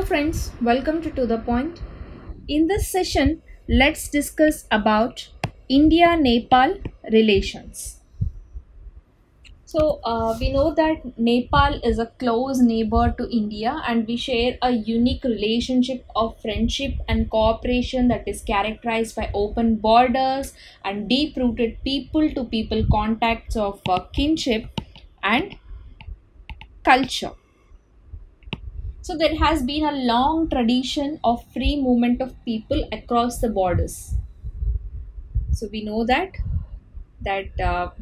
friends, welcome to the Point. In this session, let's discuss about India-Nepal relations. We know that Nepal is a close neighbor to India and we share a unique relationship of friendship and cooperation that is characterized by open borders and deep-rooted people-to-people contacts of kinship and culture. So there has been a long tradition of free movement of people across the borders. So we know that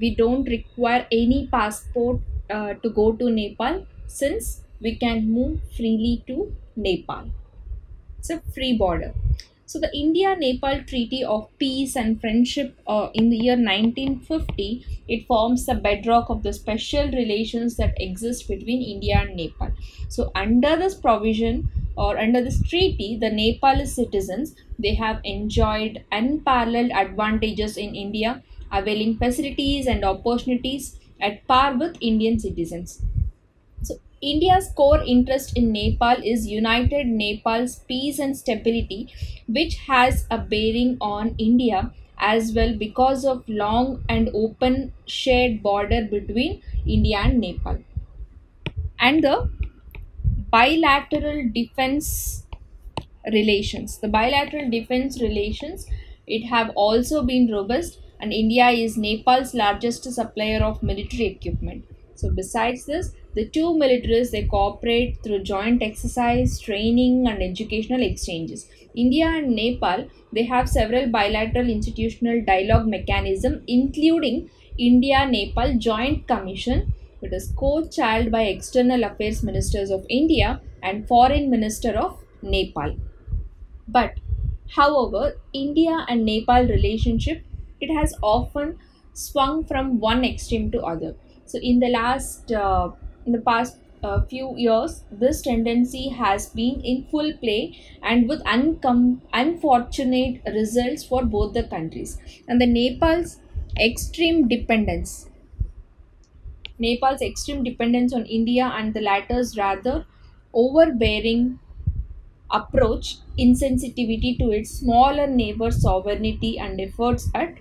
we don't require any passport to go to Nepal since we can move freely to Nepal. It's a free border. So the India-Nepal Treaty of Peace and Friendship in the year 1950, it forms the bedrock of the special relations that exist between India and Nepal. So under this provision or under this treaty, the Nepalese citizens, they have enjoyed unparalleled advantages in India, availing facilities and opportunities at par with Indian citizens. So India's core interest in Nepal is united Nepal's peace and stability, which has a bearing on India as well because of long and open shared border between India and Nepal. And the bilateral defense relations. The bilateral defense relations, it have also been robust and India is Nepal's largest supplier of military equipment. So besides this, the two militaries they cooperate through joint exercise, training and educational exchanges. India and Nepal they have several bilateral institutional dialogue mechanism including India-Nepal Joint Commission. It is co-chaired by External Affairs Ministers of India and Foreign Minister of Nepal. But however, India and Nepal relationship it has often swung from one extreme to other. So in the past few years, this tendency has been in full play and with unfortunate results for both the countries. And the extreme dependence, Nepal's extreme dependence on India and the latter's rather overbearing approach insensitivity to its smaller neighbor sovereignty and efforts at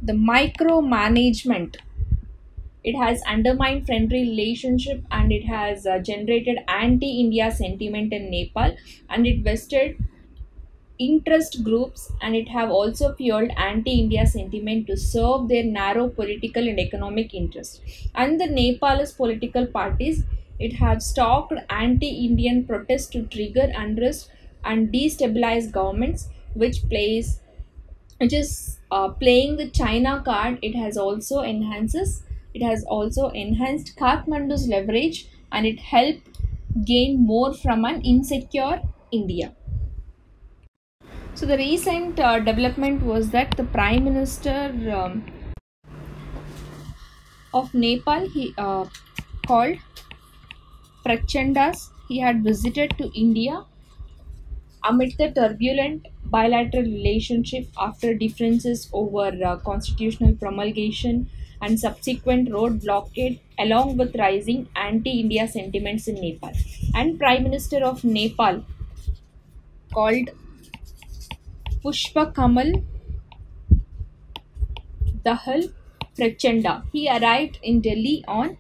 the micromanagement. It has undermined friendly relationship and it has generated anti-India sentiment in Nepal and it vested interest groups and it have also fueled anti-India sentiment to serve their narrow political and economic interests. And the Nepalese political parties, it have stalked anti-Indian protests to trigger unrest and destabilize governments, which is playing the China card. It has also enhanced Kathmandu's leverage and it helped gain more from an insecure India. So the recent development was that the Prime Minister of Nepal, he called Prachandas, he had visited to India amid the turbulent bilateral relationship after differences over constitutional promulgation and subsequent road blockade along with rising anti-India sentiments in Nepal. And Prime Minister of Nepal called Pushpa Kamal Dahal Prachanda. He arrived in Delhi on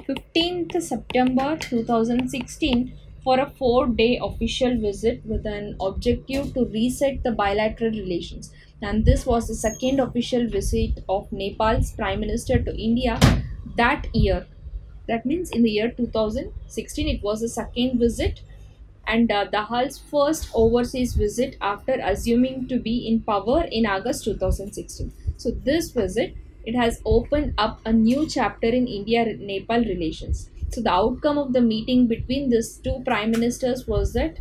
15th September 2016 for a 4-day official visit with an objective to reset the bilateral relations. And this was the second official visit of Nepal's Prime Minister to India that year. That means in the year 2016, it was the second visit and Dahal's first overseas visit after assuming to be in power in August 2016. So this visit it has opened up a new chapter in India-Nepal relations. So the outcome of the meeting between these two prime ministers was that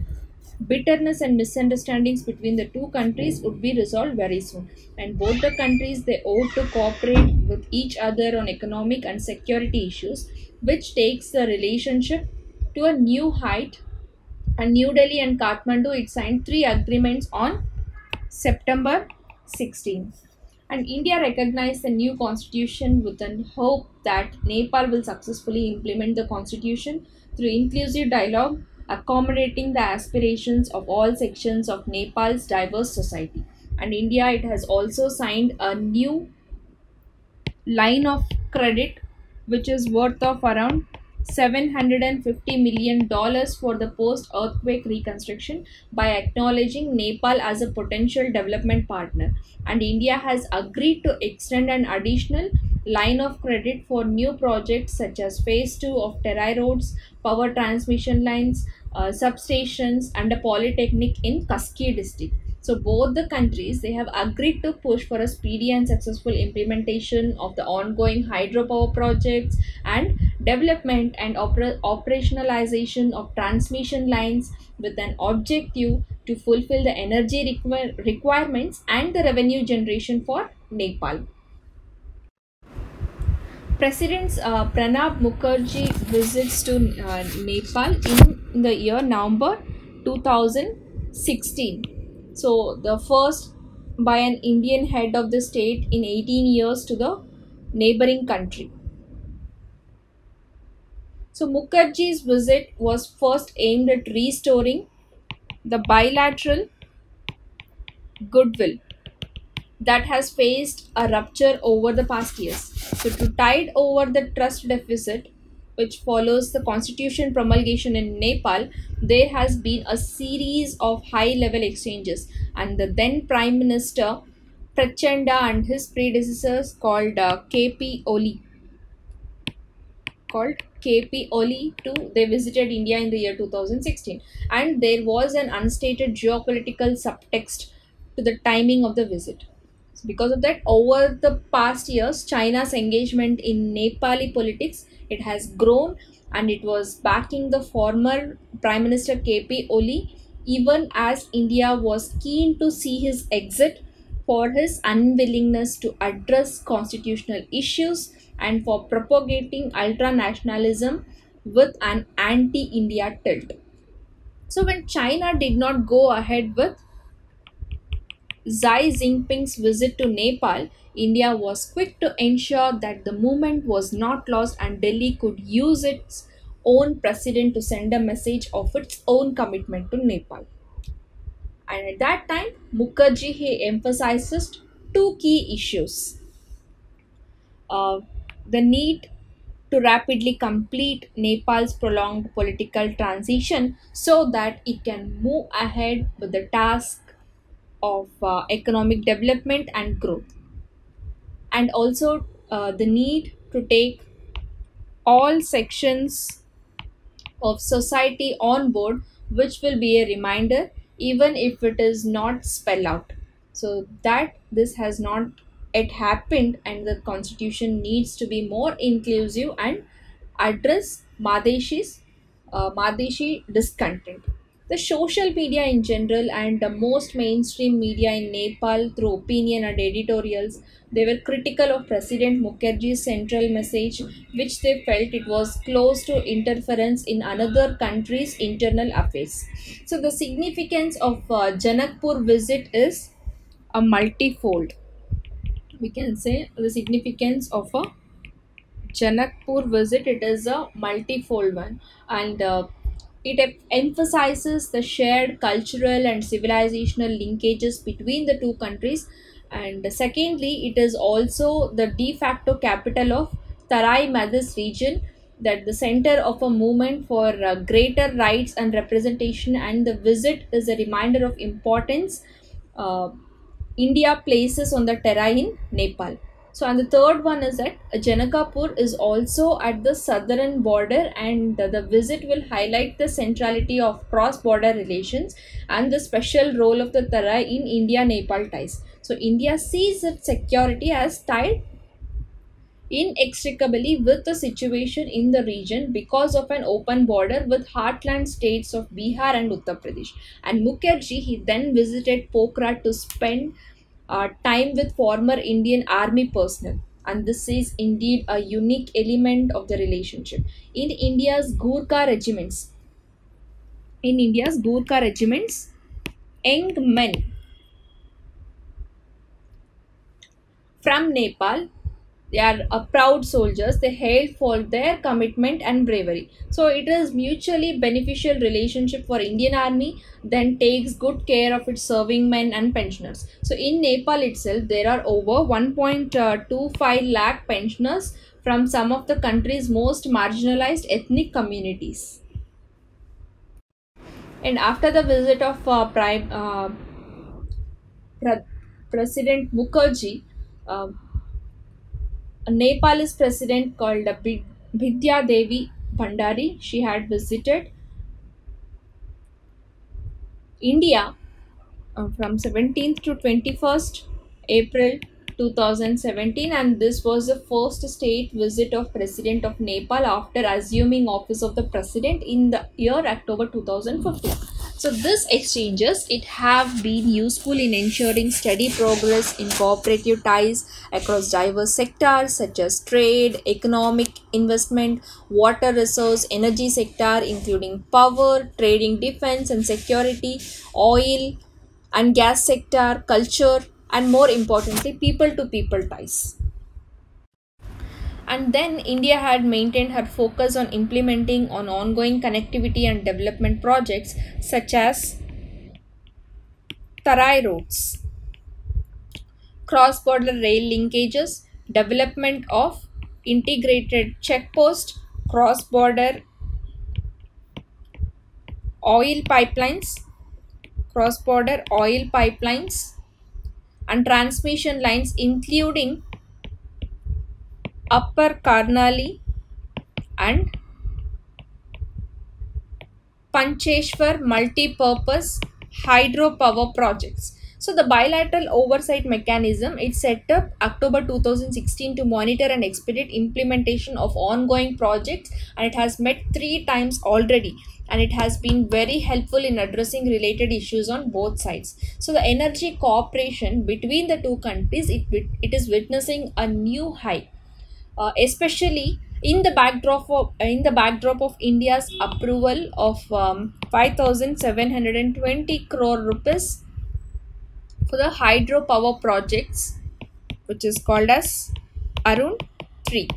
bitterness and misunderstandings between the two countries would be resolved very soon. And both the countries they ought to cooperate with each other on economic and security issues, which takes the relationship to a new height. And New Delhi and Kathmandu it signed 3 agreements on September 16. And India recognized the new constitution with an hope that Nepal will successfully implement the constitution through inclusive dialogue accommodating the aspirations of all sections of Nepal's diverse society. And India, it has also signed a new line of credit which is worth of around $750 million for the post earthquake reconstruction by acknowledging Nepal as a potential development partner. And India has agreed to extend an additional line of credit for new projects such as phase 2 of Terai roads, power transmission lines, substations, and a polytechnic in Kaski district. So both the countries, they have agreed to push for a speedy and successful implementation of the ongoing hydropower projects and development and operationalization of transmission lines with an objective to fulfill the energy requirements and the revenue generation for Nepal. President Pranab Mukherjee visits to Nepal in the year November 2016. So, the first by an Indian head of the state in 18 years to the neighboring country. So, Mukherjee's visit was first aimed at restoring the bilateral goodwill that has faced a rupture over the past years. So, to tide over the trust deficit, which follows the constitution promulgation in Nepal, there has been a series of high level exchanges, and the then Prime Minister Prachanda and his predecessors called KP Oli too. They visited India in the year 2016, and there was an unstated geopolitical subtext to the timing of the visit. So because of that, over the past years, China's engagement in Nepali politics, it has grown, and it was backing the former Prime Minister KP Oli even as India was keen to see his exit for his unwillingness to address constitutional issues and for propagating ultranationalism with an anti India tilt. So, when China did not go ahead with Xi Jinping's visit to Nepal, India was quick to ensure that the movement was not lost and Delhi could use its own president to send a message of its own commitment to Nepal. And at that time, Mukherjee he emphasizes two key issues: uh, the need to rapidly complete Nepal's prolonged political transition so that it can move ahead with the task of economic development and growth, and also the need to take all sections of society on board, which will be a reminder even if it is not spelled out. So that this has not yet happened, and the constitution needs to be more inclusive and address Madeshi discontent. The social media in general and the most mainstream media in Nepal through opinion and editorials, they were critical of President Mukherjee's central message, which they felt it was close to interference in another country's internal affairs. So the significance of Janakpur visit is a multifold. We can say the significance of a Janakpur visit, it is a multifold one, and emphasizes the shared cultural and civilizational linkages between the two countries. And secondly, it is also the de facto capital of Tarai Madhus region, that the center of a movement for greater rights and representation. And the visit is a reminder of importance uh, India places on the terrain in Nepal. So, and the third one is that Janakapur is also at the southern border, and the visit will highlight the centrality of cross border relations and the special role of the Tarai in India Nepal ties. So, India sees its security as tied inextricably with the situation in the region because of an open border with heartland states of Bihar and Uttar Pradesh. And Mukherjee he then visited Pokhara to spend time with former Indian army personnel. And this is indeed a unique element of the relationship. In India's Gurkha regiments, in India's Gurkha regiments, young men from Nepal They are proud soldiers. They hail for their commitment and bravery. So it is mutually beneficial relationship for Indian Army, then takes good care of its serving men and pensioners. So in Nepal itself, there are over 1.25 lakh pensioners from some of the country's most marginalized ethnic communities. And after the visit of Pre- President Mukherjee, uh, a Nepalese president called Bidya Devi Bhandari, she had visited India from 17th to 21st April 2017, and this was the first state visit of President of Nepal after assuming office of the president in the year October 2015. So this exchanges it have been useful in ensuring steady progress in cooperative ties across diverse sectors such as trade, economic investment, water resource, energy sector including power, trading, defense and security, oil and gas sector, culture, and more importantly, people to people ties. And then India had maintained her focus on implementing on ongoing connectivity and development projects such as Tarai roads, cross-border rail linkages, development of integrated checkpost, cross-border oil pipelines, cross-border oil pipelines, and transmission lines including Upper Karnali and Pancheshwar multi-purpose hydropower projects. So the bilateral oversight mechanism is set up October 2016 to monitor and expedite implementation of ongoing projects, and it has met 3 times already, and it has been very helpful in addressing related issues on both sides. So the energy cooperation between the two countries, it is witnessing a new high, especially in the backdrop of India's approval of 5,720 crore rupees for the hydropower projects, which is called as Arun 3,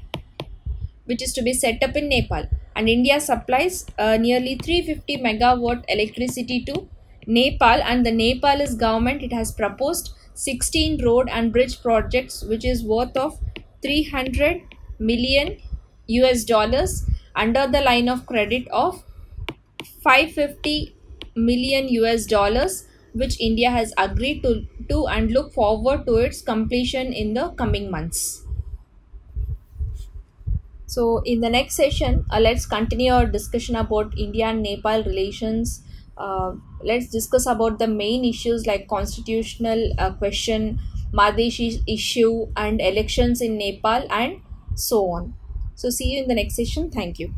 which is to be set up in Nepal. And India supplies nearly 350 megawatt electricity to Nepal, and the Nepalese government it has proposed 16 road and bridge projects which is worth of 300 million US dollars under the line of credit of 550 million US dollars, which India has agreed to and look forward to its completion in the coming months. So, in the next session, let's continue our discussion about India and Nepal relations. Let's discuss about the main issues like constitutional question, Madheshi issue, and elections in Nepal, and so on. So, see you in the next session. Thank you.